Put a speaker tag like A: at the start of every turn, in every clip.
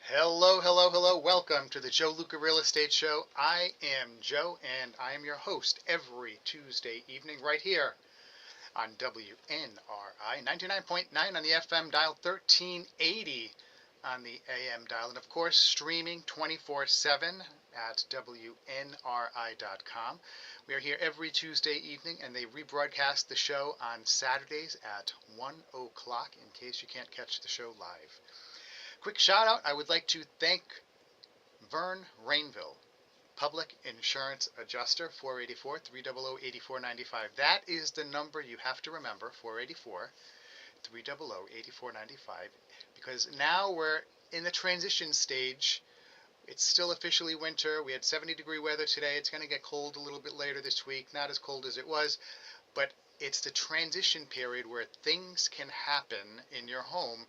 A: Hello, hello, hello. Welcome to the Joe Luca Real Estate Show. I am Joe, and I am your host every Tuesday evening right here on WNRI 99.9 on the FM dial, 1380 on the AM dial, and of course streaming 24/7 at WNRI.com. We are here every Tuesday evening, and they rebroadcast the show on Saturdays at 1 o'clock in case you can't catch the show live. Quick shout out, I would like to thank Vern Rainville, Public Insurance Adjuster, 484 300 8495. That is the number you have to remember, 484 300 8495, because now we're in the transition stage. It's still officially winter. We had 70-degree weather today. It's going to get cold a little bit later this week. Not as cold as it was, but it's the transition period where things can happen in your home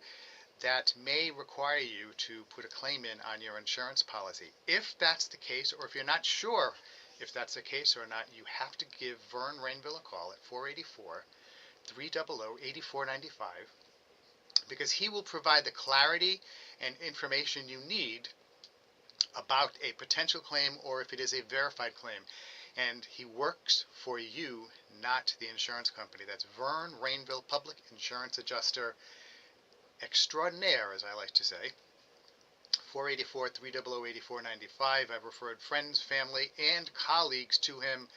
A: that may require you to put a claim in on your insurance policy. If that's the case, or if you're not sure if that's the case or not, you have to give Vern Rainville a call at 484 300 8495, because he will provide the clarity and information you need about a potential claim, or if it is a verified claim. And he works for you, not the insurance company. That's Vern Rainville, Public Insurance Adjuster Extraordinaire, as I like to say. 484 300 8495. I've referred friends, family, and colleagues to him.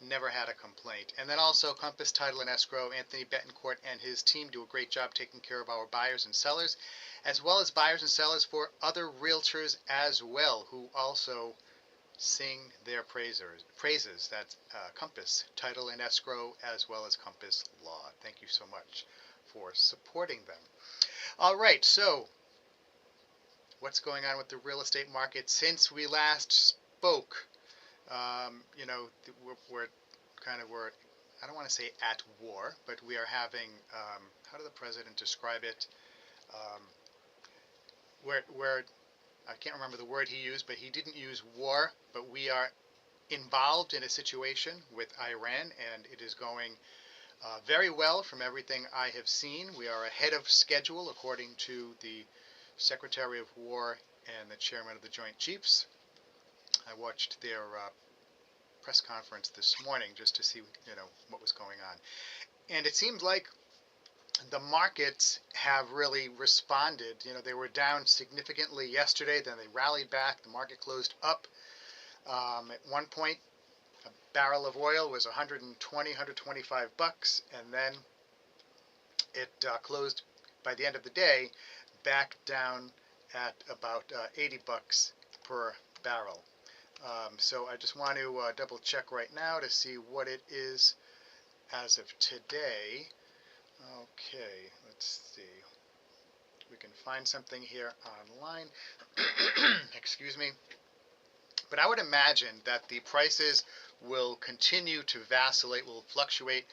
A: Never had a complaint. And then also Compass Title and Escrow. Anthony Betancourt and his team do a great job taking care of our buyers and sellers, as well as buyers and sellers for other realtors as well, who also sing their praises. That's Compass Title and Escrow, as well as Compass Law. Thank you so much for supporting them. All right, so what's going on with the real estate market since we last spoke? We're I don't want to say at war, but we are having, how did the president describe it? Um, I can't remember the word he used, but he didn't use war, but we are involved in a situation with Iran, and it is going very well from everything I have seen. We are ahead of schedule, according to the Secretary of War and the Chairman of the Joint Chiefs. I watched their press conference this morning just to see, what was going on. And it seems like the markets have really responded. They were down significantly yesterday, then they rallied back. The market closed up. At one point, a barrel of oil was 120, 125 bucks, and then it closed by the end of the day back down at about 80 bucks per barrel. So I just want to double check right now to see what it is as of today. Okay, let's see. We can find something here online. Excuse me. But I would imagine that the prices will continue to vacillate, will fluctuate.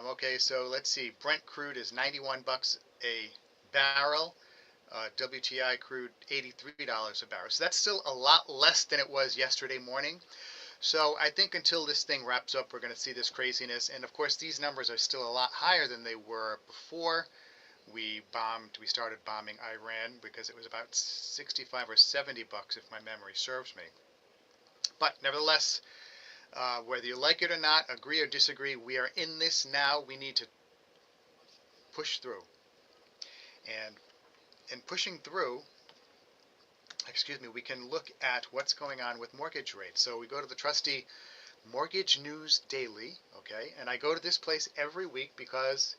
A: Okay, so let's see. Brent crude is 91 bucks a barrel. WTI crude, $83 a barrel. So that's still a lot less than it was yesterday morning. So I think until this thing wraps up, we're going to see this craziness. And of course, these numbers are still a lot higher than they were before we started bombing Iran, because it was about 65 or 70 bucks, if my memory serves me. But nevertheless, whether you like it or not, agree or disagree, we are in this now. We need to push through. And in pushing through, we can look at what's going on with mortgage rates. So we go to the trusty Mortgage News Daily, okay? And I go to this place every week because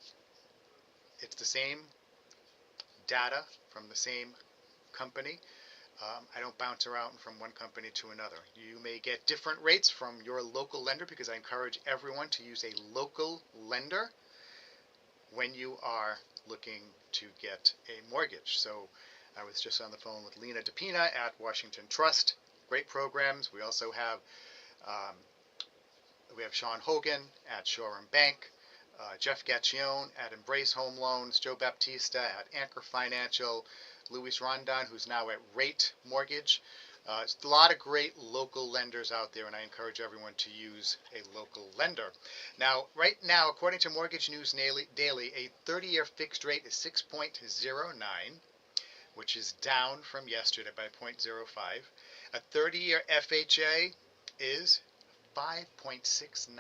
A: it's the same data from the same company. I don't bounce around from one company to another. You may get different rates from your local lender, because I encourage everyone to use a local lender when you are looking to get a mortgage. So I was just on the phone with Lena DePina at Washington Trust. Great programs. We also have Sean Hogan at Shoreham Bank, Jeff Gaccione at Embrace Home Loans, Joe Baptista at Anchor Financial, Luis Rondon, who's now at Rate Mortgage. There's a lot of great local lenders out there, and I encourage everyone to use a local lender. Now, right now, according to Mortgage News Daily, a 30-year fixed rate is 6.09. which is down from yesterday by 0.05. A 30-year FHA is 5.69.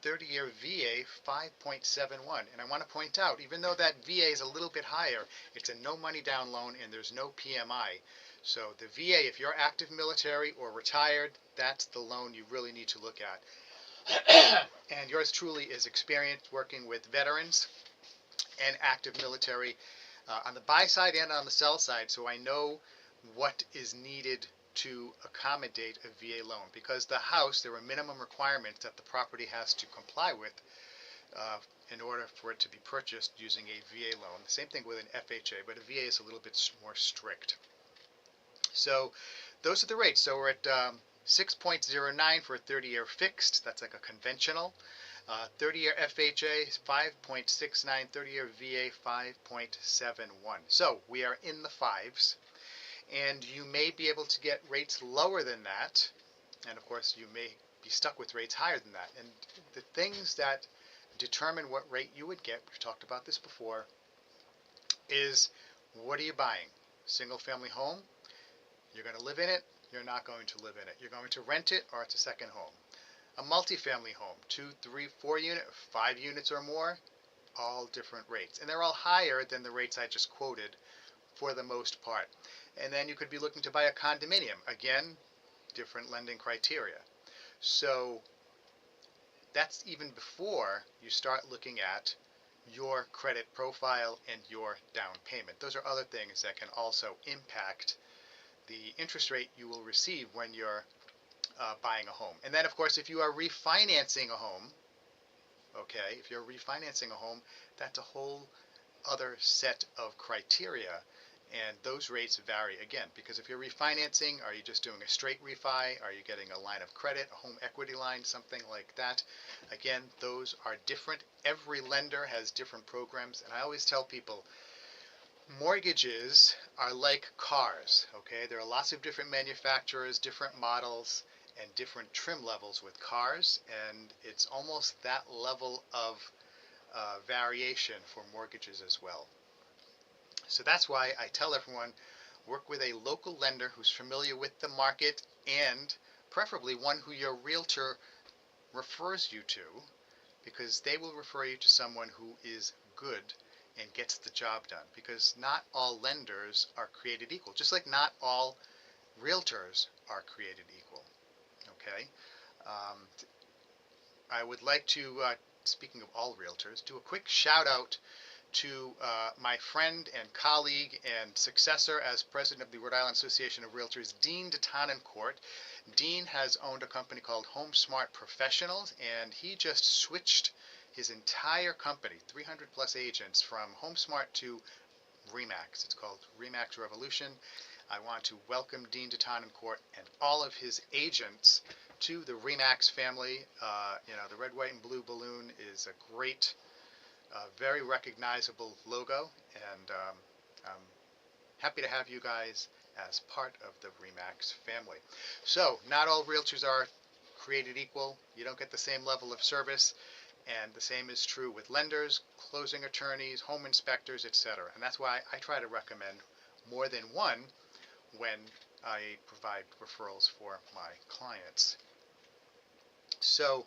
A: 30-year VA 5.71. And I want to point out, even though that VA is a little bit higher, it's a no money down loan and there's no PMI. So the VA, if you're active military or retired, that's the loan you really need to look at. And yours truly is experienced working with veterans and active military on the buy side and on the sell side, so I know what is needed to accommodate a VA loan. Because the house, there are minimum requirements that the property has to comply with in order for it to be purchased using a VA loan. The same thing with an FHA, but a VA is a little bit more strict. So those are the rates. So we're at 6.09 for a 30-year fixed. That's like a conventional. 30-year FHA is 5.69, 30-year VA 5.71. So we are in the fives, and you may be able to get rates lower than that, and of course you may be stuck with rates higher than that. And the things that determine what rate you would get, we've talked about this before, is what are you buying? Single family home? You're going to live in it, you're not going to live in it. You're going to rent it, or it's a second home. A multifamily home, 2, 3, 4 unit, 5 units or more, all different rates. And they're all higher than the rates I just quoted for the most part. And then you could be looking to buy a condominium. Again, different lending criteria. So that's even before you start looking at your credit profile and your down payment. Those are other things that can also impact the interest rate you will receive when you're buying a home. And then, of course, if you are refinancing a home, okay, if you're refinancing a home, that's a whole other set of criteria, and those rates vary again, because if you're refinancing, are you just doing a straight refi? Are you getting a line of credit, a home equity line, something like that? Again, those are different. Every lender has different programs, and I always tell people, mortgages are like cars, okay? There are lots of different manufacturers, different models, and different trim levels with cars, and it's almost that level of variation for mortgages as well. So that's why I tell everyone, work with a local lender who's familiar with the market, and preferably one who your realtor refers you to, because they will refer you to someone who is good and gets the job done, because not all lenders are created equal, just like not all realtors are created equal. Okay, I would like to, speaking of all realtors, do a quick shout out to my friend and colleague and successor as president of the Rhode Island Association of Realtors, Dean DeTonencourt. Dean has owned a company called Home Smart Professionals, and he just switched his entire company, 300 plus agents, from Home Smart to Remax. It's called Remax Revolution. I want to welcome Dean DeTonencourt and all of his agents to the Remax family. The red, white, and blue balloon is a great, very recognizable logo, and I'm happy to have you guys as part of the Remax family. So, not all realtors are created equal. You don't get the same level of service, and the same is true with lenders, closing attorneys, home inspectors, etc. And that's why I try to recommend more than one when I provide referrals for my clients. So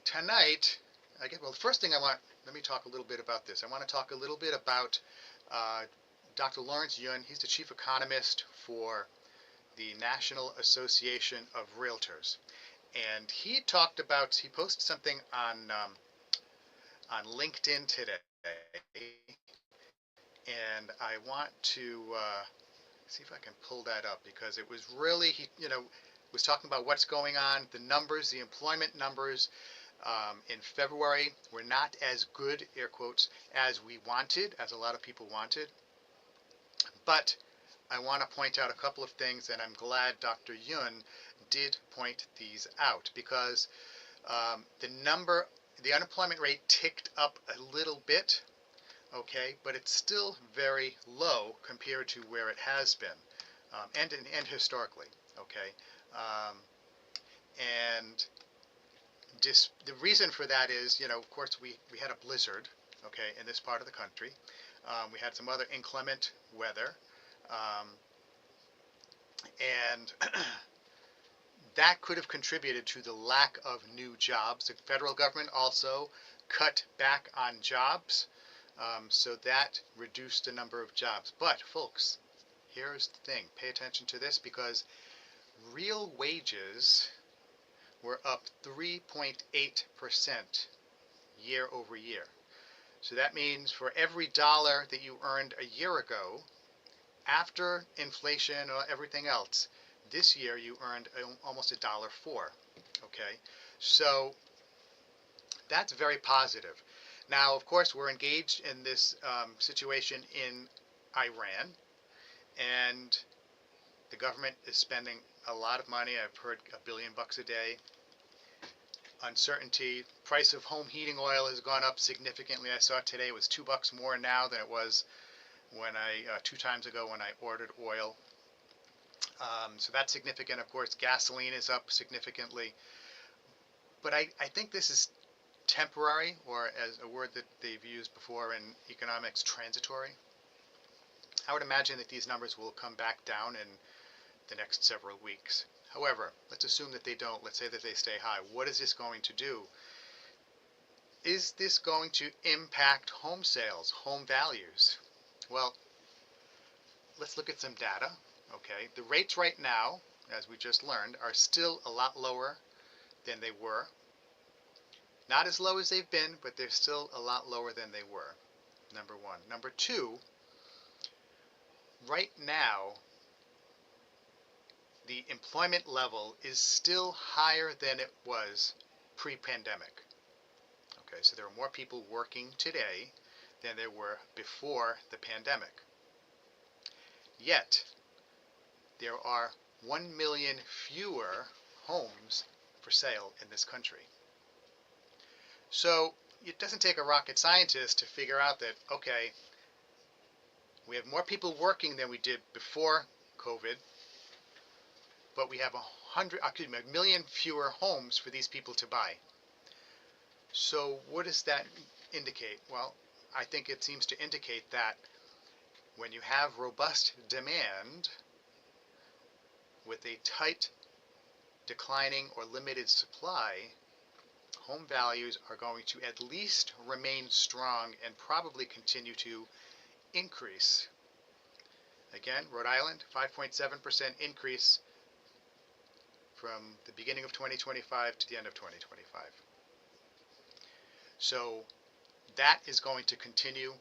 A: tonight, the first thing let me talk a little bit about this. I want to talk a little bit about Dr. Lawrence Yun. He's the chief economist for the National Association of Realtors. And he posted something on LinkedIn today, and I want to see if I can pull that up, because it was really, he was talking about what's going on. The numbers, the employment numbers in February were not as good, air quotes, as we wanted, as a lot of people wanted. But I want to point out a couple of things, and I'm glad Dr. Yun did point these out, because the unemployment rate ticked up a little bit, okay, but it's still very low compared to where it has been, and historically, okay. And the reason for that is, of course, we had a blizzard, okay, in this part of the country. We had some other inclement weather. Um, and that could have contributed to the lack of new jobs. The federal government also cut back on jobs, so that reduced the number of jobs. But, folks, here's the thing. Pay attention to this, because real wages were up 3.8% year over year. So that means for every dollar that you earned a year ago, after inflation or everything else, this year you earned almost $1.04. Okay, so that's very positive. Now, of course, we're engaged in this situation in Iran, and the government is spending a lot of money. I've heard $1 billion a day. Uncertainty. Price of home heating oil has gone up significantly. I saw today it was $2 more now than it was when 2 times ago when I ordered oil. So that's significant. Of course, gasoline is up significantly. But I think this is temporary, or as a word that they've used before in economics, transitory. I would imagine that these numbers will come back down in the next several weeks. However, let's assume that they don't. Let's say that they stay high. What is this going to do? Is this going to impact home sales, home values? Well, let's look at some data. Okay, the rates right now, as we just learned, are still a lot lower than they were. Not as low as they've been, but they're still a lot lower than they were. Number one. Number two, right now, the employment level is still higher than it was pre-pandemic. Okay, so there are more people working today than there were before the pandemic. Yet, there are 1 million fewer homes for sale in this country. So it doesn't take a rocket scientist to figure out that, okay, we have more people working than we did before COVID, but we have 1 million fewer homes for these people to buy. So what does that indicate? Well, I think it seems to indicate that when you have robust demand with a tight, declining, or limited supply, home values are going to at least remain strong and probably continue to increase. Again, Rhode Island, 5.7% increase from the beginning of 2025 to the end of 2025. So that is going to continue.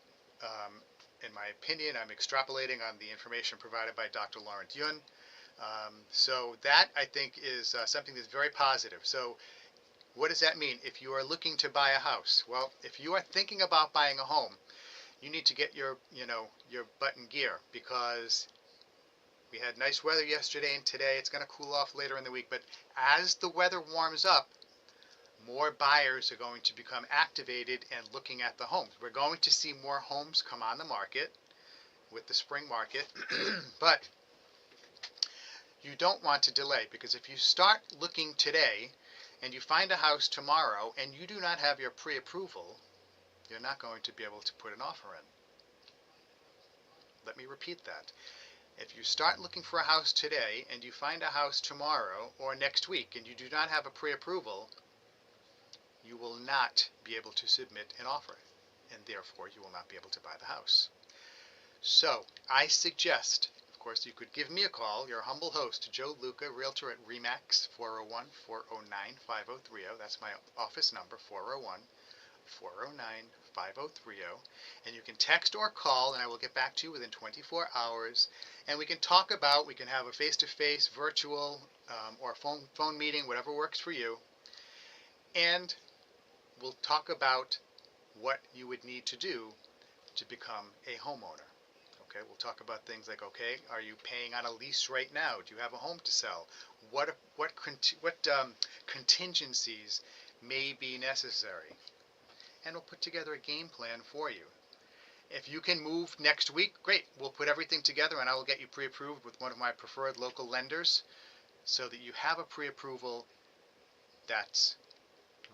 A: In my opinion, I'm extrapolating on the information provided by Dr. Laurent Yun. So that, I think, is something that's very positive. So what does that mean? If you are looking to buy a house, well, if you are thinking about buying a home, you need to get your butt in gear, because we had nice weather yesterday and today. It's going to cool off later in the week. But as the weather warms up, more buyers are going to become activated and looking at the homes. We're going to see more homes come on the market with the spring market. But you don't want to delay, because if you start looking today and you find a house tomorrow and you do not have your pre-approval, you're not going to be able to put an offer in. Let me repeat that. If you start looking for a house today and you find a house tomorrow or next week and you do not have a pre-approval, you will not be able to submit an offer, and therefore you will not be able to buy the house. So I suggest, of course, you could give me a call, your humble host, Joe Luca, Realtor at RE/MAX, 401-409-5030. That's my office number, 401-409-5030. And you can text or call, and I will get back to you within 24 hours. And we can talk about, we can have a face-to-face, virtual, or phone meeting, whatever works for you. And we'll talk about what you would need to do to become a homeowner. Okay, we'll talk about things like, okay, are you paying on a lease right now? Do you have a home to sell? What contingencies may be necessary? And we'll put together a game plan for you. If you can move next week, great. We'll put everything together and I will get you pre-approved with one of my preferred local lenders so that you have a pre-approval that's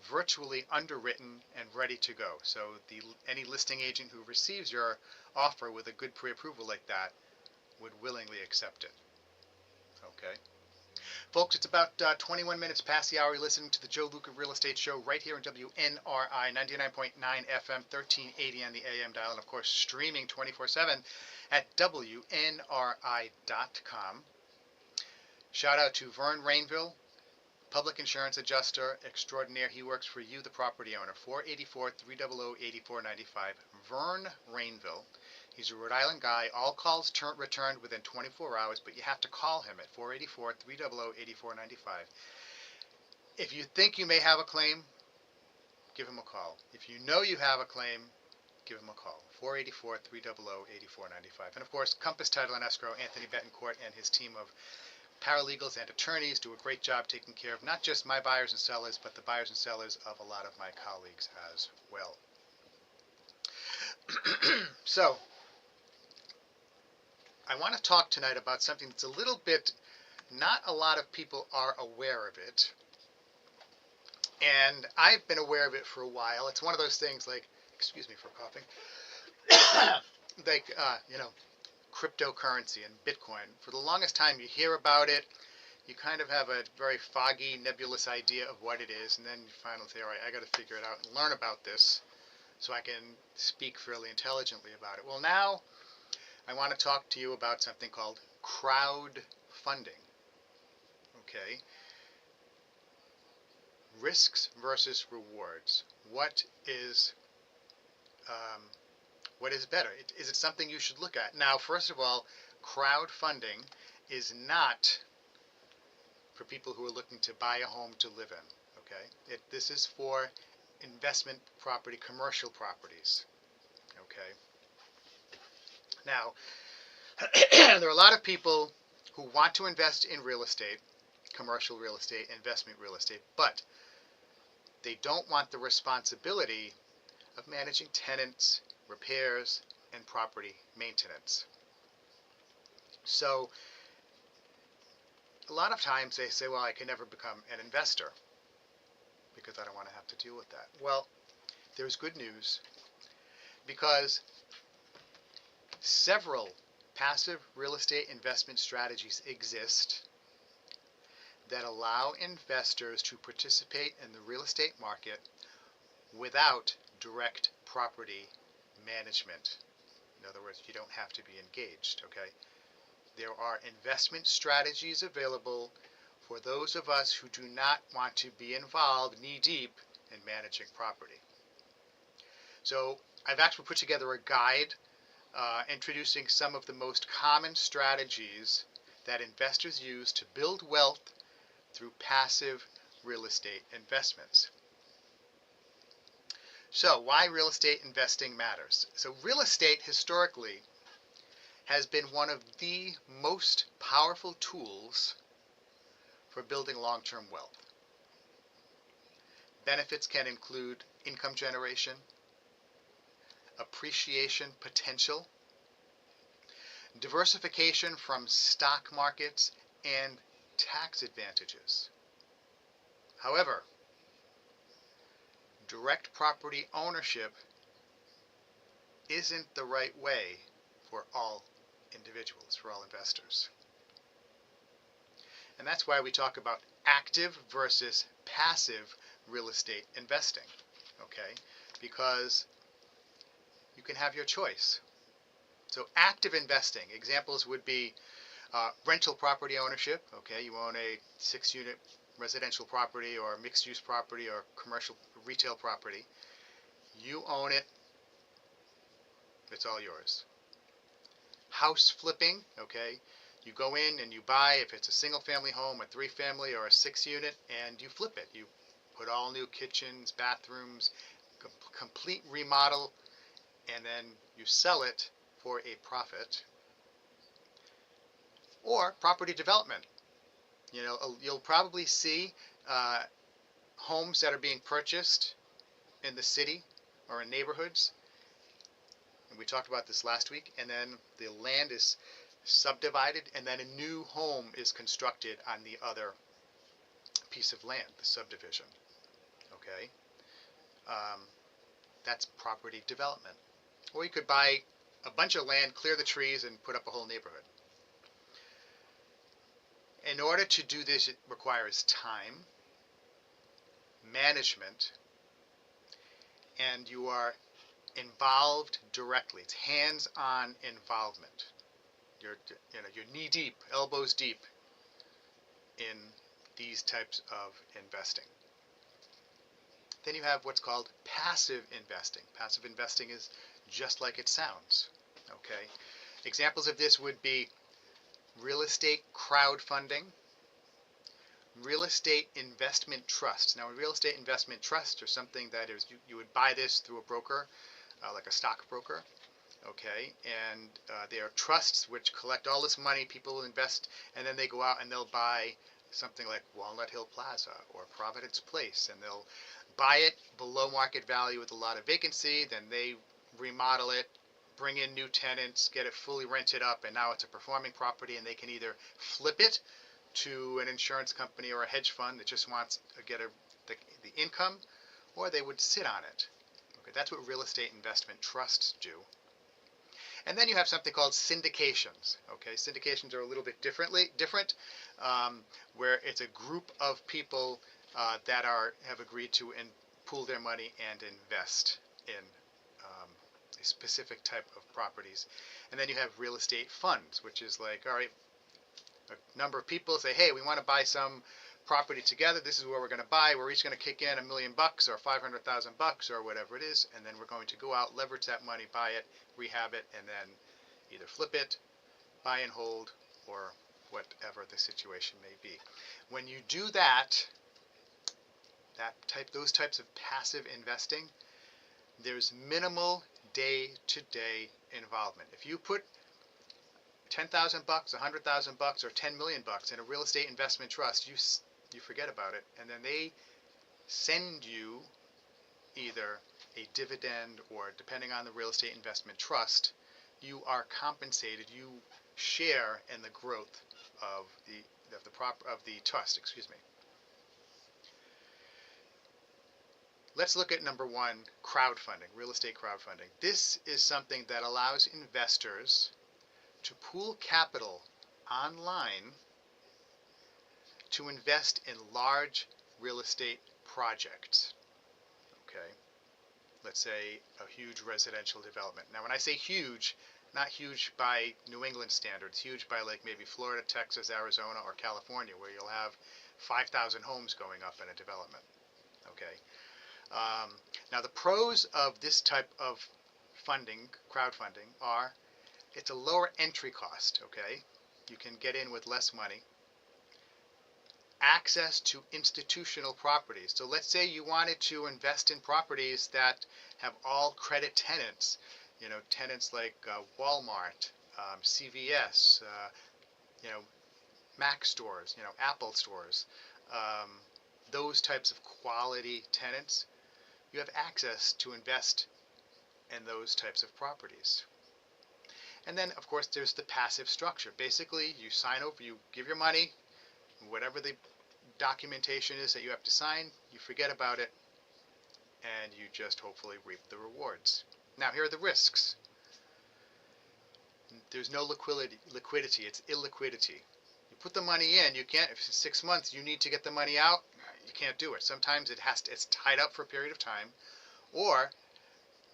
A: virtually underwritten and ready to go. So any listing agent who receives your offer with a good pre-approval like that would willingly accept it. Okay. Folks, it's about 21 minutes past the hour. You're listening to the Joe Luca Real Estate Show right here on WNRI 99.9 FM, 1380 on the AM dial, and of course streaming 24/7 at WNRI.com. Shout out to Vern Rainville, Public Insurance Adjuster Extraordinaire. He works for you, the property owner. 484-300-8495. Vern Rainville. He's a Rhode Island guy. All calls returned within 24 hours, but you have to call him at 484-300-8495. If you think you may have a claim, give him a call. If you know you have a claim, give him a call. 484-300-8495. And of course, Compass Title and Escrow, Anthony Betancourt and his team of paralegals and attorneys do a great job taking care of not just my buyers and sellers, but the buyers and sellers of a lot of my colleagues as well. So, I want to talk tonight about something that's a little bit, not a lot of people are aware of it. And I've been aware of it for a while. It's one of those things like, excuse me for coughing, like, cryptocurrency and Bitcoin. For the longest time you hear about it, you kind of have a very foggy, nebulous idea of what it is, and then you finally say, all right, I got to figure it out and learn about this so I can speak fairly intelligently about it. Well, now I want to talk to you about something called crowdfunding. Okay? Risks versus rewards. What is better? Is it something you should look at? Now, first of all, crowdfunding is not for people who are looking to buy a home to live in. Okay? This is for investment property, commercial properties. Okay? Now, there are a lot of people who want to invest in real estate, commercial real estate, investment real estate, but they don't want the responsibility of managing tenants, repairs, and property maintenance. So, a lot of times they say, well, I can never become an investor because I don't want to have to deal with that. Well, there's good news, because several passive real estate investment strategies exist that allow investors to participate in the real estate market without direct property management. In other words, you don't have to be engaged, okay? There are investment strategies available for those of us who do not want to be involved knee-deep in managing property. So I've actually put together a guide introducing some of the most common strategies that investors use to build wealth through passive real estate investments. So, why real estate investing matters? So, real estate historically has been one of the most powerful tools for building long-term wealth. Benefits can include income generation, appreciation potential, diversification from stock markets, and tax advantages. However, direct property ownership isn't the right way for all individuals, for all investors. And that's why we talk about active versus passive real estate investing, okay? Because you can have your choice. So active investing, examples would be rental property ownership, okay? You own a 6-unit residential property or mixed-use property or commercial retail property. You own it. It's all yours. House flipping, okay? You go in and you buy, if it's a single-family home, a 3-family, or a 6-unit, and you flip it. You put all new kitchens, bathrooms, complete remodel, and then you sell it for a profit. Or property development. You know, you'll probably see homes that are being purchased in the city or in neighborhoods. And we talked about this last week. And then the land is subdivided, and then a new home is constructed on the other piece of land, the subdivision. Okay, um, that's property development. Or you could buy a bunch of land, clear the trees, and put up a whole neighborhood. In order to do this, it requires time, management, and you are involved directly. It's hands-on involvement. You're knee deep, elbows deep in these types of investing. Then you have what's called passive investing. Passive investing is just like it sounds. Okay. Examples of this would be real estate crowdfunding, real estate investment trusts. Now, a real estate investment trust or something that is, you would buy this through a broker, like a stockbroker. Okay, and there are trusts which collect all this money, people will invest, and then they go out and they'll buy something like Walnut Hill Plaza or Providence Place, and they'll buy it below market value with a lot of vacancy, then they remodel it, bring in new tenants, get it fully rented up, and now it's a performing property, and they can either flip it to an insurance company or a hedge fund that just wants to get the income, or they would sit on it. Okay, that's what real estate investment trusts do. And then you have something called syndications. Okay, syndications are a little bit different, where it's a group of people that have agreed to pool their money and invest in a specific type of properties. And then you have real estate funds, which is like, all right, a number of people say, hey, we want to buy some property together. This is where we're going to buy. We're each going to kick in $1 million or $500,000 or whatever it is, and then we're going to go out, leverage that money, buy it, rehab it, and then either flip it, buy and hold, or whatever the situation may be. When you do those types of passive investing, there's minimal day-to-day involvement. If you put $10,000, $100,000, or $10 million in a real estate investment trust, you forget about it, and then they send you either a dividend or, depending on the real estate investment trust, you are compensated. You share in the growth of the trust. Excuse me. Let's look at number one, crowdfunding, real estate crowdfunding. This is something that allows investors to pool capital online to invest in large real estate projects. Okay, let's say a huge residential development. Now, when I say huge, not huge by New England standards, huge by like maybe Florida, Texas, Arizona, or California, where you'll have 5,000 homes going up in a development. Okay. Now, the pros of this type of funding, crowdfunding, are it's a lower entry cost. Okay, you can get in with less money. Access to institutional properties. So let's say you wanted to invest in properties that have all credit tenants, tenants like Walmart, CVS, Mac stores, Apple stores, those types of quality tenants. You have access to invest in those types of properties. And then, of course, there's the passive structure. Basically, you sign over, you give your money, whatever the documentation is that you have to sign, you forget about it, and you just hopefully reap the rewards. Now, here are the risks. There's no liquidity. It's illiquidity. You put the money in, you can't, if it's 6 months, you need to get the money out, you can't do it. Sometimes it's tied up for a period of time, or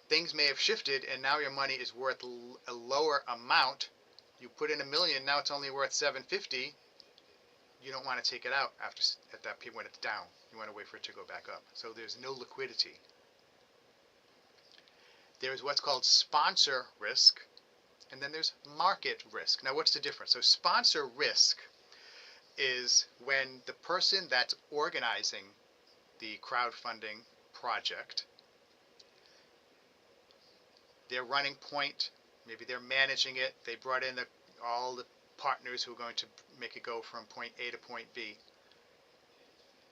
A: things may have shifted and now your money is worth a lower amount. You put in $1 million, now it's only worth $750. You don't want to take it out at that point when it's down. You want to wait for it to go back up. So there's no liquidity. There's what's called sponsor risk, and then there's market risk. Now, what's the difference? So sponsor risk is when the person that's organizing the crowdfunding project, they're running point, maybe they're managing it, they brought in all the partners who are going to make it go from point A to point B.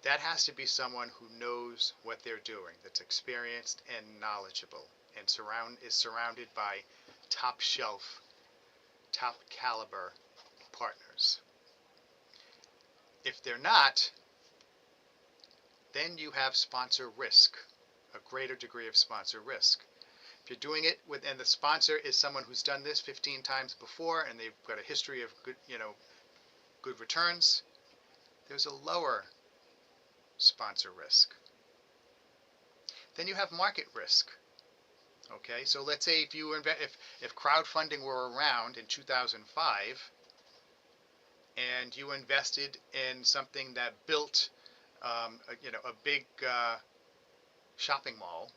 A: That has to be someone who knows what they're doing, that's experienced and knowledgeable, and is surrounded by top shelf, top caliber partners. If they're not, then you have sponsor risk, a greater degree of sponsor risk. If you're doing it with, and the sponsor is someone who's done this 15 times before and they've got a history of good, good returns, there's a lower sponsor risk. Then you have market risk. Okay, so let's say if crowdfunding were around in 2005 and you invested in something that built a big shopping mall,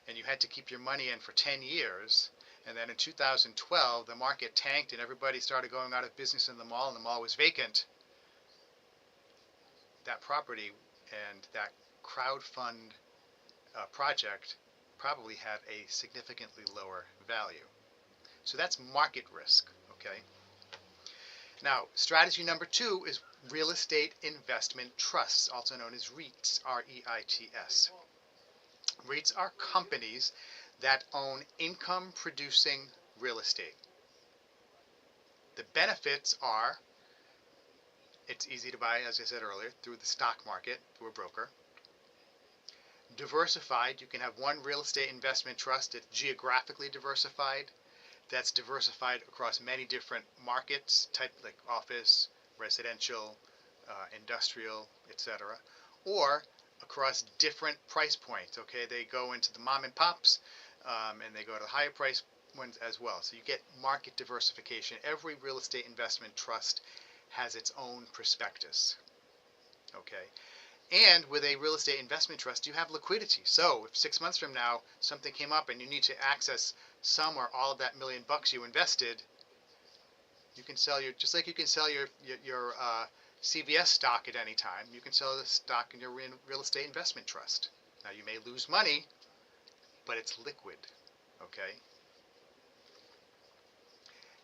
A: and you had to keep your money in for 10 years, and then in 2012 the market tanked and everybody started going out of business in the mall and the mall was vacant, that property and that crowdfund project probably had a significantly lower value. So that's market risk, okay? Now, strategy number 2 is real estate investment trusts, also known as REITs, R-E-I-T-S. REITs are companies that own income-producing real estate. The benefits are, it's easy to buy, as I said earlier, through the stock market, through a broker. Diversified, you can have one real estate investment trust that's geographically diversified, that's diversified across many different markets, type like office, residential, industrial, etc., or across different price points. Okay, they go into the mom and pops, and they go to the higher price ones as well. So you get market diversification. Every real estate investment trust has its own prospectus. Okay. And with a real estate investment trust, you have liquidity. So if 6 months from now something came up and you need to access some or all of that $1 million you invested, you can sell just like you can sell your CVS stock at any time, you can sell the stock in your real estate investment trust. Now you may lose money, but it's liquid. Okay.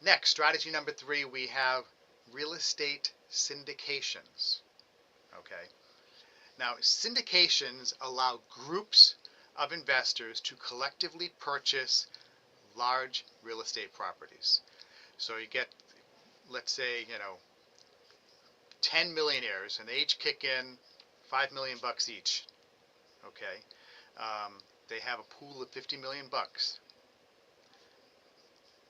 A: Next, strategy number 3, we have real estate syndications. Okay. Now, syndications allow groups of investors to collectively purchase large real estate properties. So you get, let's say, 10 millionaires, and they each kick in $5 million each. Okay, they have a pool of $50 million.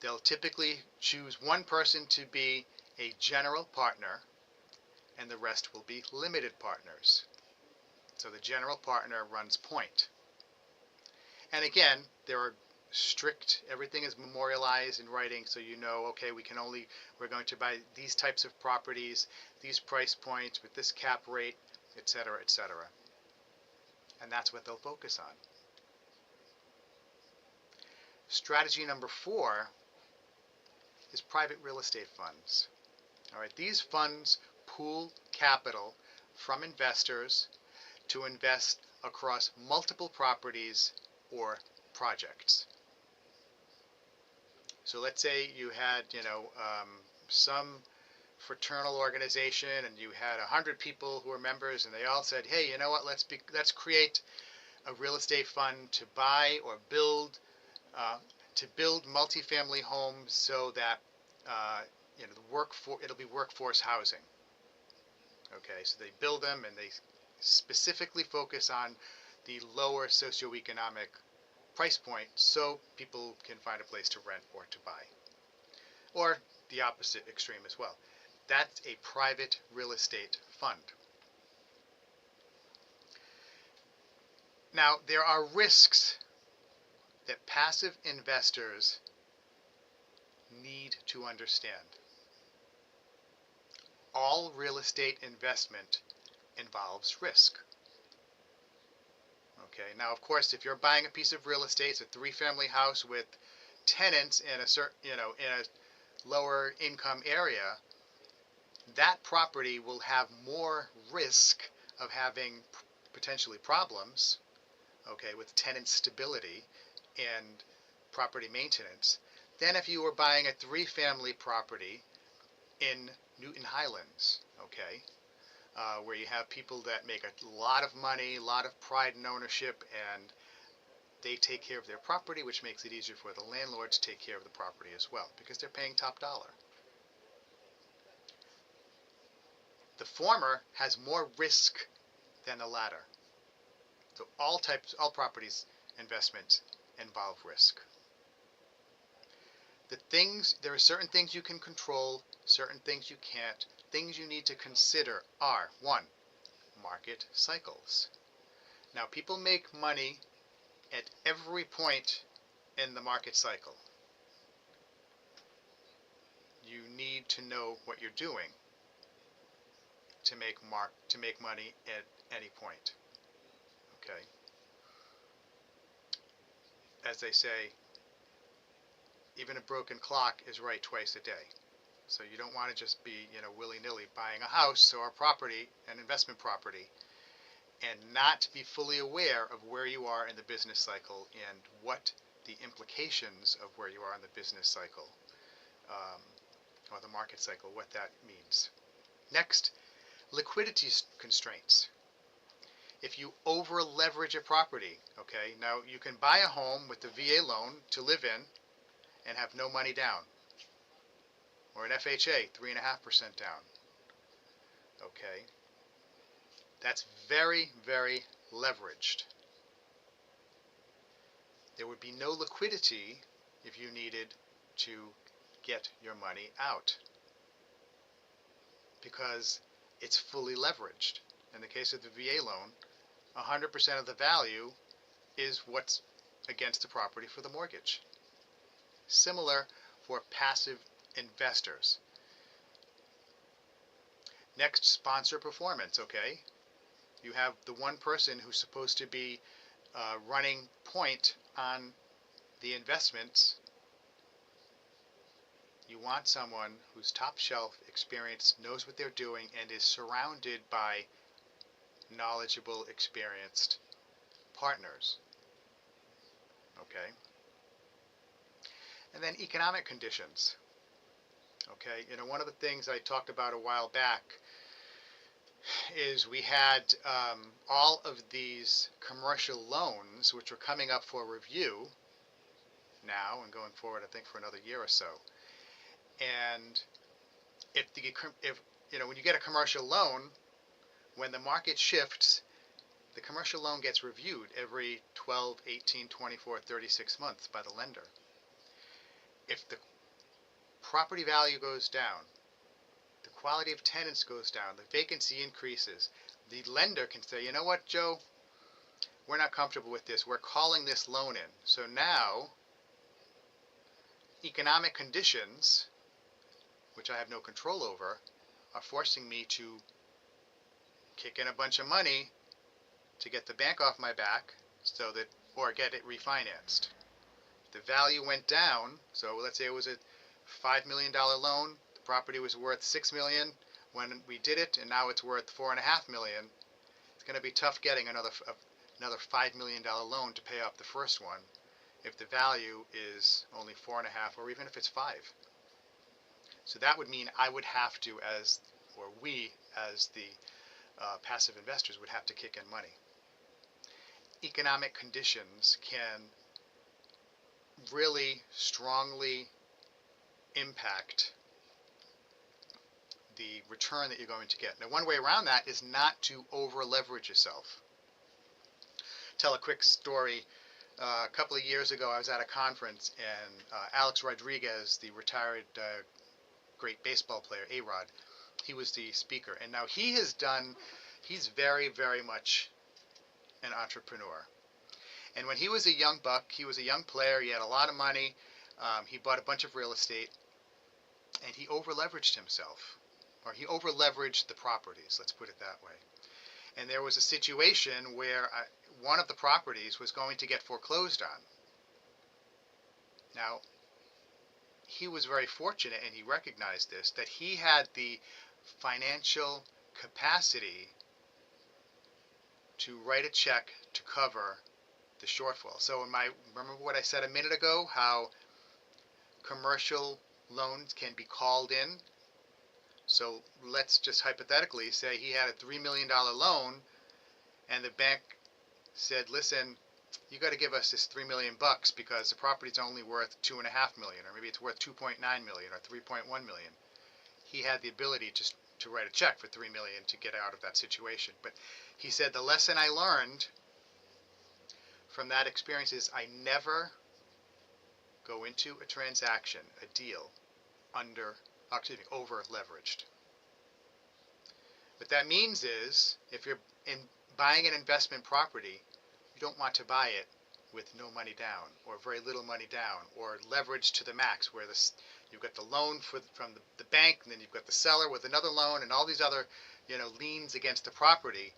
A: They'll typically choose one person to be a general partner, and the rest will be limited partners. So the general partner runs point. And again, there are strict, everything is memorialized in writing, so you know, okay, we're going to buy these types of properties, these price points, with this cap rate, etc., etc. And that's what they'll focus on. Strategy number 4 is private real estate funds. All right, these funds pool capital from investors to invest across multiple properties or projects. So let's say you had, some fraternal organization, and you had 100 people who were members, and they all said, "Hey, you know what? Let's create a real estate fund to buy or build multifamily homes, so that it'll be workforce housing." Okay, so they build them, and they specifically focus on the lower socioeconomic price point, so people can find a place to rent or to buy. Or the opposite extreme as well. That's a private real estate fund. Now, there are risks that passive investors need to understand. All real estate investment involves risk. Okay, now of course, if you're buying a piece of real estate, it's a 3-family house with tenants in a certain, in a lower income area, that property will have more risk of having potentially problems, okay, with tenant stability and property maintenance, than if you were buying a 3-family property in Newton Highlands, okay, where you have people that make a lot of money, a lot of pride in ownership, and they take care of their property, which makes it easier for the landlord to take care of the property as well, because they're paying top dollar. The former has more risk than the latter. So all properties investments involve risk. There are certain things you can control, certain things you can't. Things you need to consider are, 1, market cycles. Now, people make money at every point in the market cycle. You need to know what you're doing to make money at any point. Okay? As they say, even a broken clock is right twice a day. So you don't want to just be, willy-nilly buying a house or a property, an investment property, and not be fully aware of where you are in the business cycle and what the implications of where you are in the business cycle or the market cycle, what that means. Next, liquidity constraints. If you over leverage a property, okay, now you can buy a home with the VA loan to live in and have no money down, or an FHA, 3.5% down. Okay, that's very, very leveraged. There would be no liquidity if you needed to get your money out, because it's fully leveraged. In the case of the VA loan, 100% of the value is what's against the property for the mortgage. Similar for passive investors. Next, sponsor performance, okay? You have the one person who's supposed to be running point on the investments. You want someone who's top shelf, experienced, knows what they're doing, and is surrounded by knowledgeable, experienced partners. Okay? And then economic conditions. Okay, one of the things I talked about a while back is we had all of these commercial loans which are coming up for review now and going forward, I think, for another year or so. And when you get a commercial loan, when the market shifts, the commercial loan gets reviewed every 12, 18, 24, 36 months by the lender. If the property value goes down, the quality of tenants goes down, the vacancy increases, the lender can say, you know what, Joe, we're not comfortable with this. We're calling this loan in. So now, economic conditions, which I have no control over, are forcing me to kick in a bunch of money to get the bank off my back or get it refinanced. The value went down, so let's say it was a $5 million loan, the property was worth $6 million when we did it, and now it's worth $4.5 million. It's going to be tough getting another $5 million loan to pay off the first one if the value is only 4.5, or even if it's 5. So that would mean I would have to, we as the passive investors would have to kick in money. Economic conditions can really strongly impact the return that you're going to get. Now, one way around that is not to over leverage yourself. Tell a quick story. A couple of years ago, I was at a conference, and Alex Rodriguez, the retired great baseball player, A-Rod, he was the speaker. And now he's very, very much an entrepreneur. And when he was a young buck, he was a young player, he had a lot of money, he bought a bunch of real estate, and he over-leveraged himself. Or he over-leveraged the properties, let's put it that way. And there was a situation where one of the properties was going to get foreclosed on. Now, he was very fortunate, and he recognized this, that he had the financial capacity to write a check to cover the shortfall. So remember what I said a minute ago, how commercial loans can be called in? So let's just hypothetically say he had a $3 million loan, and the bank said, listen, you got to give us this $3 million because the property's only worth $2.5 million, or maybe it's worth $2.9 million or $3.1 million. He had the ability to to write a check for $3 million to get out of that situation. But he said the lesson I learned from that experience is I never go into a transaction, a deal, over leveraged. What that means is if you're buying an investment property, you don't want to buy it with no money down or very little money down or leverage to the max where you've got the loan from the bank, and then you've got the seller with another loan and all these other liens against the property.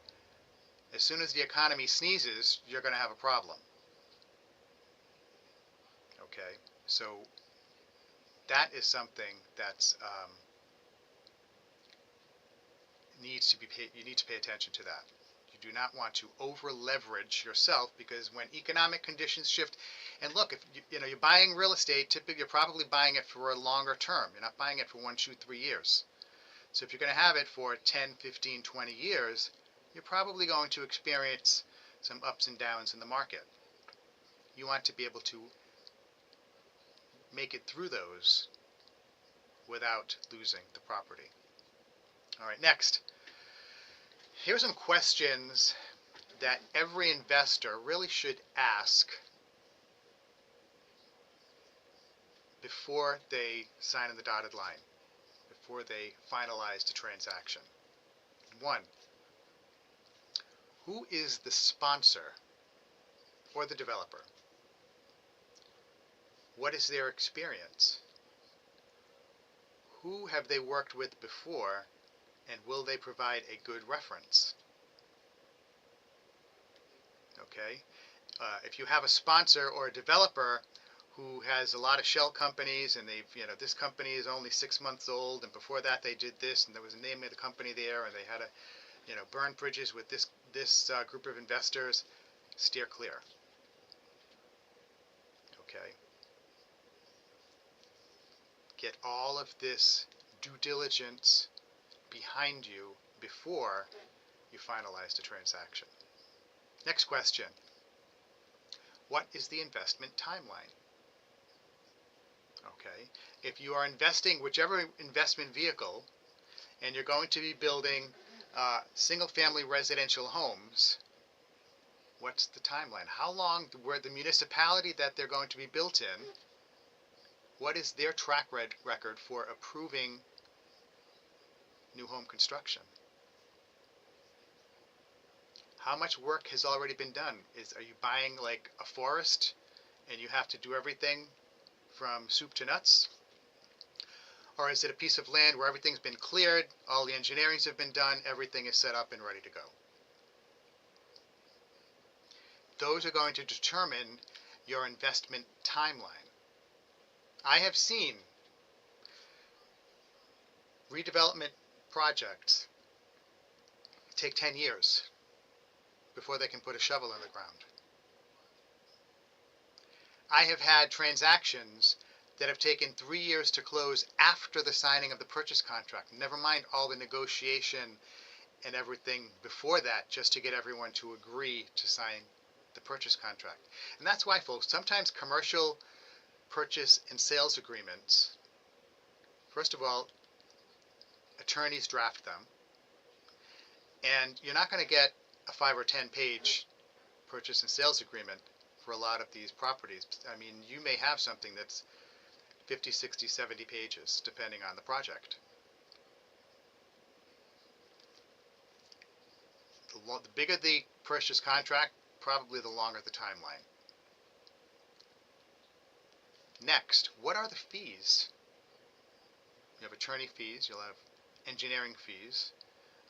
A: As soon as the economy sneezes, you're going to have a problem. Okay, so that is something that's you need to pay attention to that. You do not want to over leverage yourself, because when economic conditions shift, and look, if you're buying real estate, typically you're probably buying it for a longer term. You're not buying it for 1, 2, 3 years. So if you're going to have it for 10, 15, 20 years, you're probably going to experience some ups and downs in the market. You want to be able to make it through those without losing the property. All right, next. Here's some questions that every investor really should ask before they sign on the dotted line, before they finalize the transaction. 1, who is the sponsor or the developer? What is their experience? Who have they worked with before, and will they provide a good reference? Okay, if you have a sponsor or a developer who has a lot of shell companies, and they've, this company is only 6 months old, and before that they did this, and there was a name of the company there, and they had to, burn bridges with this group of investors, steer clear. Okay. Get all of this due diligence behind you before you finalize the transaction. Next question. What is the investment timeline? Okay. If you are investing whichever investment vehicle, and you're going to be building single-family residential homes, what's the timeline? How long, where the municipality that they're going to be built in, what is their track record for approving new home construction? How much work has already been done? Are you buying like a forest and you have to do everything from soup to nuts? Or is it a piece of land where everything's been cleared, all the engineerings have been done, everything is set up and ready to go? Those are going to determine your investment timeline. I have seen redevelopment projects take 10 years before they can put a shovel in the ground. I have had transactions that have taken 3 years to close after the signing of the purchase contract, never mind all the negotiation and everything before that, just to get everyone to agree to sign the purchase contract. And that's why, folks, sometimes commercial purchase and sales agreements, first of all, attorneys draft them, and you're not going to get a 5 or 10 page purchase and sales agreement for a lot of these properties. I mean, you may have something that's 50, 60, 70 pages, depending on the project. The bigger the purchase contract, probably the longer the timeline. Next, what are the fees? You have attorney fees, you'll have engineering fees.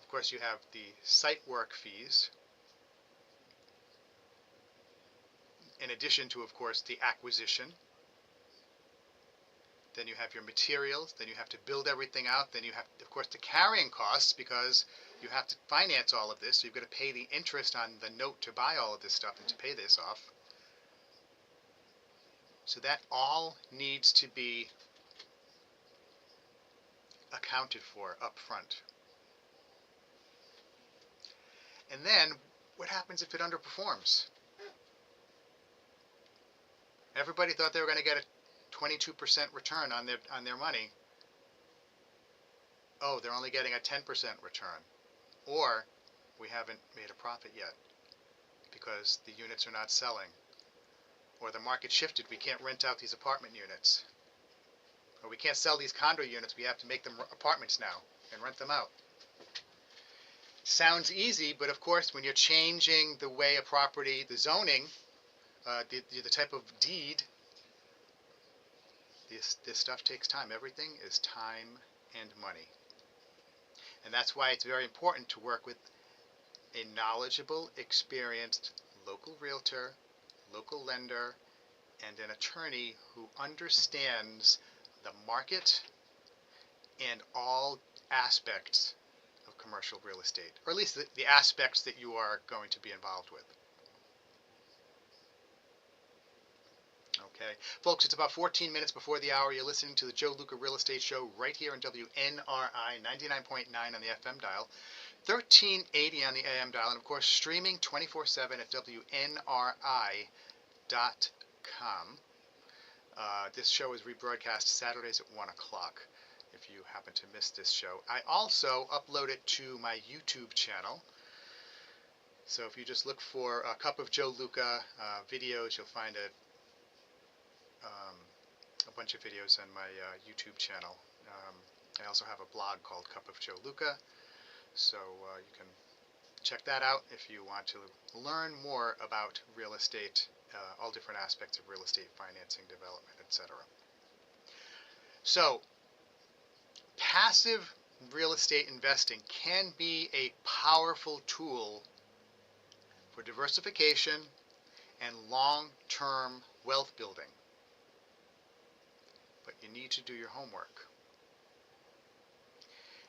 A: Of course, you have the site work fees, in addition to, of course, the acquisition. Then you have your materials, then you have to build everything out, then you have, of course, the carrying costs, because you have to finance all of this, so you've got to pay the interest on the note to buy all of this stuff and to pay this off. So that all needs to be accounted for up front. And then, what happens if it underperforms? Everybody thought they were going to get a 22% return on their money. oh, they're only getting a 10% return, or we haven't made a profit yet because the units are not selling, or the market shifted, we can't rent out these apartment units, or we can't sell these condo units, we have to make them apartments now and rent them out. Sounds easy, but of course when you're changing the way a property, the zoning, the type of deed, this stuff takes time. Everything is time and money. And that's why it's very important to work with a knowledgeable, experienced local realtor, local lender, and an attorney who understands the market and all aspects of commercial real estate, or at least the aspects that you are going to be involved with. Okay, folks, it's about 14 minutes before the hour. You're listening to the Joe Luca Real Estate Show right here on WNRI 99.9 on the FM dial, 1380 on the AM dial, and of course streaming 24/7 at WNRI.com. This show is rebroadcast Saturdays at 1 o'clock if you happen to miss this show. I also upload it to my YouTube channel. So if you just look for a Cup of Joe Luca videos, you'll find a bunch of videos on my YouTube channel. I also have a blog called Cup of Joe Luca, so you can check that out if you want to learn more about real estate, all different aspects of real estate financing, development, etc. So, passive real estate investing can be a powerful tool for diversification and long-term wealth building. But you need to do your homework.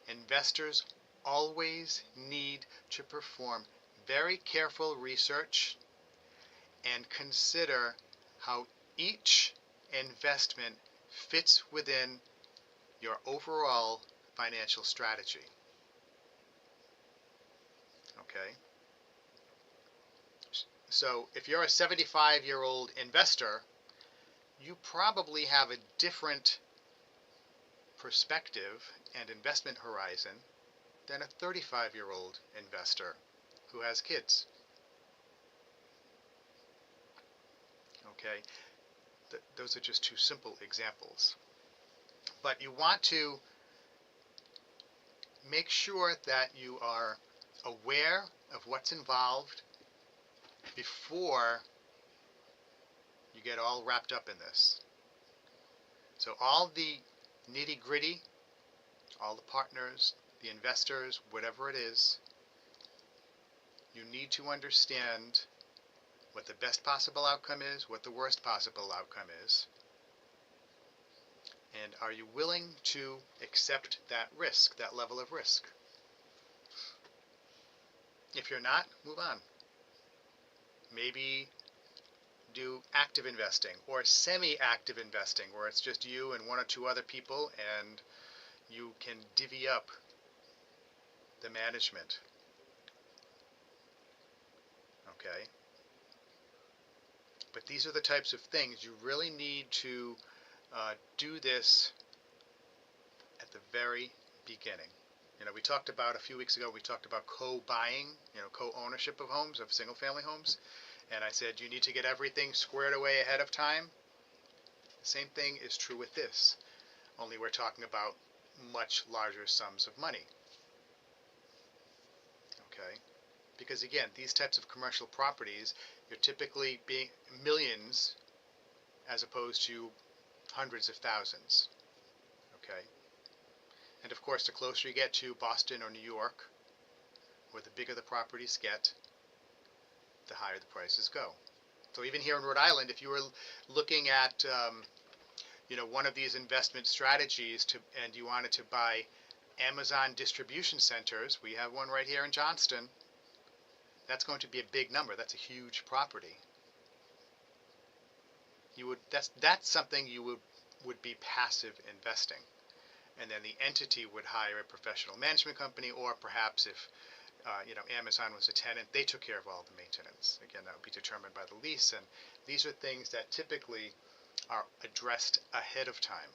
A: Investors always need to perform very careful research and consider how each investment fits within your overall financial strategy. Okay? So if you're a 75-year-old investor, you probably have a different perspective and investment horizon than a 35-year-old investor who has kids. Okay, those are just two simple examples. But you want to make sure that you are aware of what's involved before you get all wrapped up in this. So all the nitty-gritty, all the partners, the investors, whatever it is, you need to understand what the best possible outcome is, what the worst possible outcome is, and are you willing to accept that risk, that level of risk? If you're not, move on. Maybe do active investing or semi-active investing, where it's just you and one or two other people and you can divvy up the management. Okay? But these are the types of things you really need to do this at the very beginning. You know, we talked about a few weeks ago, we talked about co-buying, you know, co-ownership of homes, of single-family homes. And I said you need to get everything squared away ahead of time. The same thing is true with this, only we're talking about much larger sums of money. Okay? Because again, these types of commercial properties, you're typically being millions as opposed to hundreds of thousands. Okay? And of course, the closer you get to Boston or New York, or the bigger the properties get, the higher the prices go. So even here in Rhode Island, if you were looking at you know, one of these investment strategies and you wanted to buy Amazon distribution centers, we have one right here in Johnston. That's going to be a big number. That's a huge property. That's something you would be passive investing. And then the entity would hire a professional management company, or perhaps if you know, Amazon was a tenant, they took care of all the maintenance. Again, that would be determined by the lease, and these are things that typically are addressed ahead of time,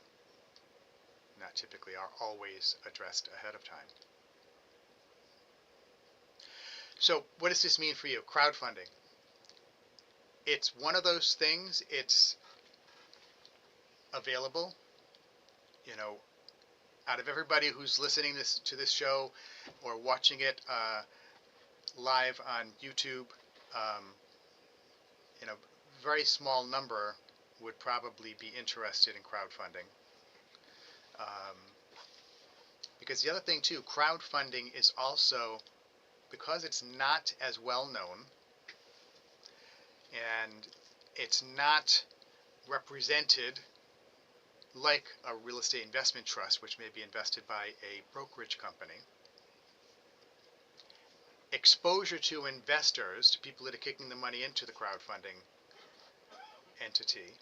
A: not typically are always addressed ahead of time. So what does this mean for you? Crowdfunding. It's one of those things, it's available, you know, out of everybody who's listening to this show or watching it live on YouTube, um, you know, very small number would probably be interested in crowdfunding. Because the other thing too, crowdfunding is also, because it's not as well known and it's not represented like a real estate investment trust, which may be invested by a brokerage company, exposure to investors, to people that are kicking the money into the crowdfunding entity,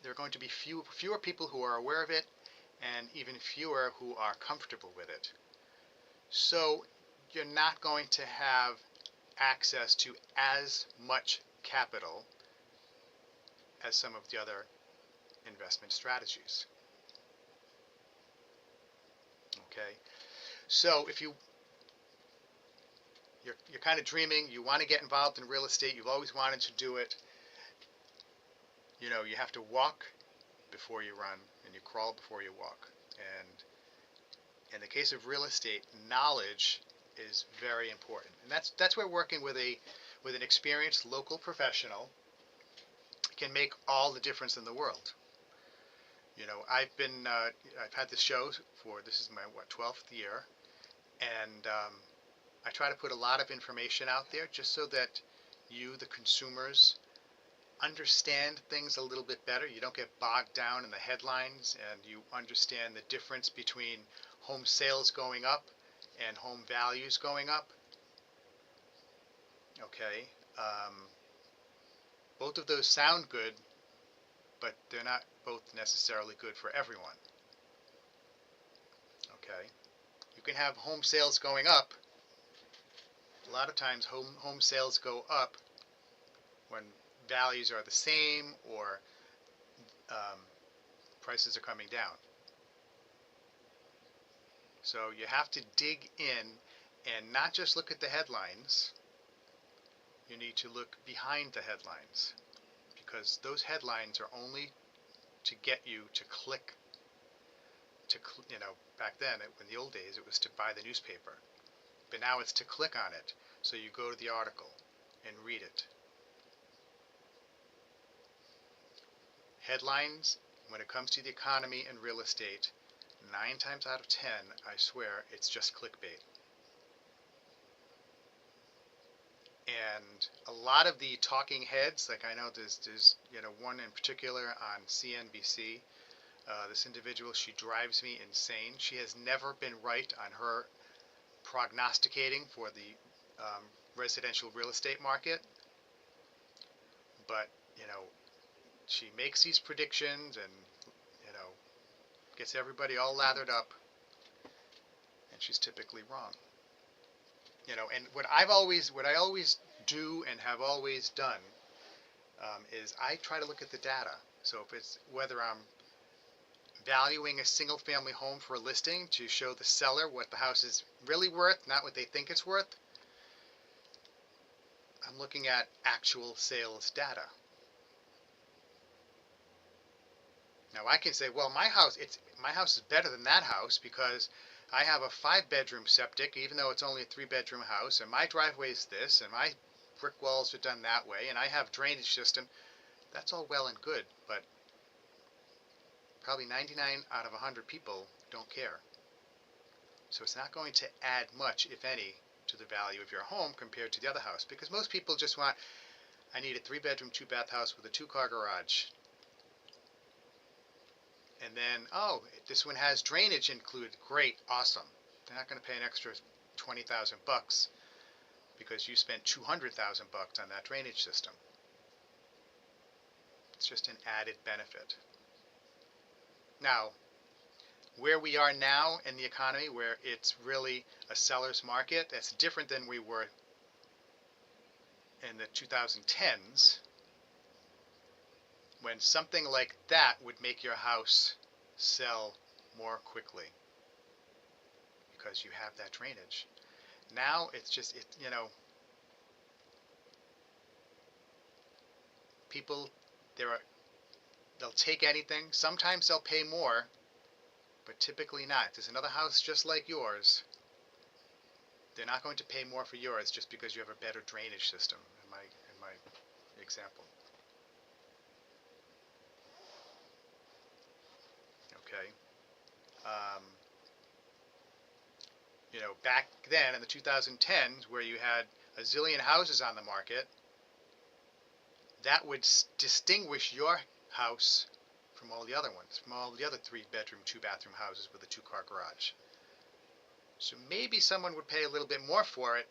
A: there are going to be fewer people who are aware of it and even fewer who are comfortable with it. So you're not going to have access to as much capital as some of the other investment strategies. Okay, so if you're kind of dreaming, you want to get involved in real estate, you've always wanted to do it, you know, you have to walk before you run and you crawl before you walk. And in the case of real estate, knowledge is very important. And that's where working with an experienced local professional can make all the difference in the world. You know, I've had this show for, this is my 12th year, and I try to put a lot of information out there just so that you, the consumers, understand things a little bit better. You don't get bogged down in the headlines, and you understand the difference between home sales going up and home values going up. Okay, both of those sound good, but they're not both necessarily good for everyone. Okay, you can have home sales going up. A lot of times home sales go up when values are the same or prices are coming down. So you have to dig in and not just look at the headlines. You need to look behind the headlines, because those headlines are only to get you to click, you know, back then, in the old days, it was to buy the newspaper. But now it's to click on it. So you go to the article and read it. Headlines, when it comes to the economy and real estate, 9 times out of 10, I swear, it's just clickbait. And a lot of the talking heads, like I know there's you know, one in particular on CNBC, this individual, she drives me insane. She has never been right on her prognosticating for the residential real estate market, but you know, she makes these predictions and, you know, gets everybody all lathered up, and she's typically wrong. You know, and what I always do and have always done is I try to look at the data. So if it's whether I'm valuing a single family home for a listing to show the seller what the house is really worth, not what they think it's worth, I'm looking at actual sales data. Now I can say, well, my house is better than that house because I have a 5-bedroom septic, even though it's only a 3-bedroom house, and my driveway is this, and my brick walls are done that way, and I have drainage system. That's all well and good, but probably 99 out of 100 people don't care. So it's not going to add much, if any, to the value of your home compared to the other house, because most people just want, I need a 3-bedroom, 2-bath house with a 2-car garage. And then, oh, this one has drainage included. Great, awesome. They're not going to pay an extra $20,000 because you spent $200,000 on that drainage system. It's just an added benefit. Now, where we are now in the economy, where it's really a seller's market, that's different than we were in the 2010s, when something like that would make your house sell more quickly because you have that drainage. Now it's just, people, they'll take anything. Sometimes they'll pay more, but typically not. If there's another house just like yours, they're not going to pay more for yours just because you have a better drainage system, in my example. Okay. Um, back then in the 2010s, where you had a zillion houses on the market, that would distinguish your house from all the other ones, from all the other 3-bedroom, 2-bathroom houses with a 2-car garage. So maybe someone would pay a little bit more for it,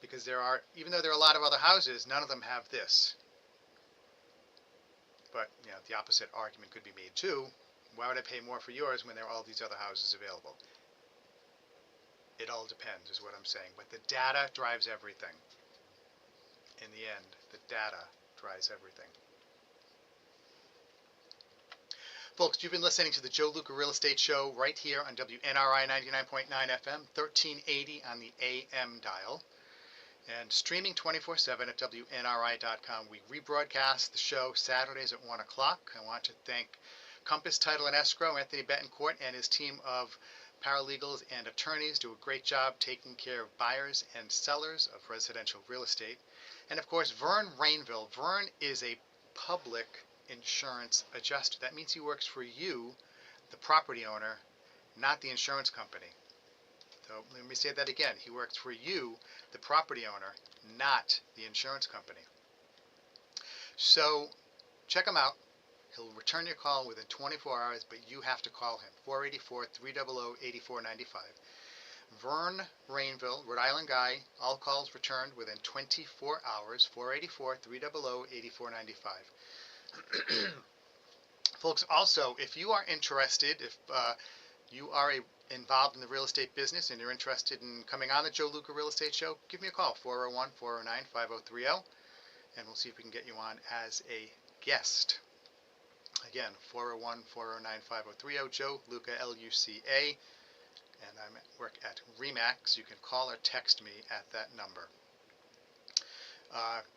A: because even though there are a lot of other houses, none of them have this. But the opposite argument could be made too. Why would I pay more for yours when there are all these other houses available? It all depends, is what I'm saying. But the data drives everything. In the end, the data drives everything. Folks, you've been listening to the Joe Luca Real Estate Show right here on WNRI 99.9 FM, 1380 on the AM dial, and streaming 24/7 at WNRI.com. We rebroadcast the show Saturdays at 1 o'clock. I want to thank Compass Title and Escrow, Anthony Betancourt, and his team of paralegals and attorneys do a great job taking care of buyers and sellers of residential real estate. And of course, Vern Rainville. Vern is a public insurance adjuster. That means he works for you, the property owner, not the insurance company. So let me say that again. He works for you, the property owner, not the insurance company. So check him out. He'll return your call within 24 hours, but you have to call him. 484-300-8495. Vern Rainville, Rhode Island guy. All calls returned within 24 hours. 484-300-8495. Folks, also, if you are interested, if you are involved in the real estate business and you're interested in coming on the Joe Luca Real Estate Show, give me a call, 401-409-5030, and we'll see if we can get you on as a guest. Again, 401-409-5030, Joe Luca, Luca, and I work at REMAX. You can call or text me at that number.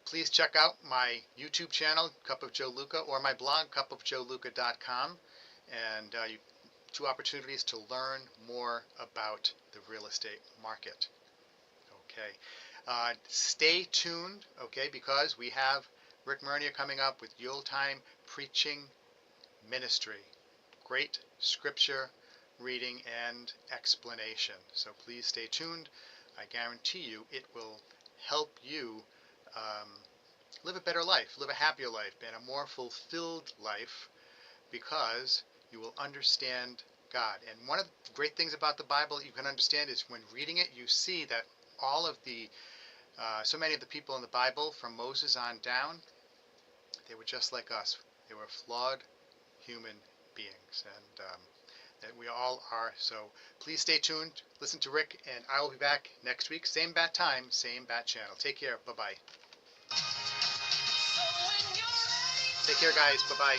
A: Please check out my YouTube channel, Cup of Joe Luca, or my blog, cupofjoeluca.com, and 2 opportunities to learn more about the real estate market. Okay. Stay tuned, okay, because we have Rick Mernier coming up with Yuletime Preaching Ministry. Great scripture reading and explanation. So please stay tuned. I guarantee you it will help you live a better life, live a happier life, and a more fulfilled life, because you will understand God. And one of the great things about the Bible you can understand is when reading it, you see that all of the, so many of the people in the Bible, from Moses on down, they were just like us. They were flawed human beings, and that we all are. So please stay tuned, listen to Rick, and I will be back next week. Same bat time, same bat channel. Take care. Bye-bye. Take care, guys. Bye-bye.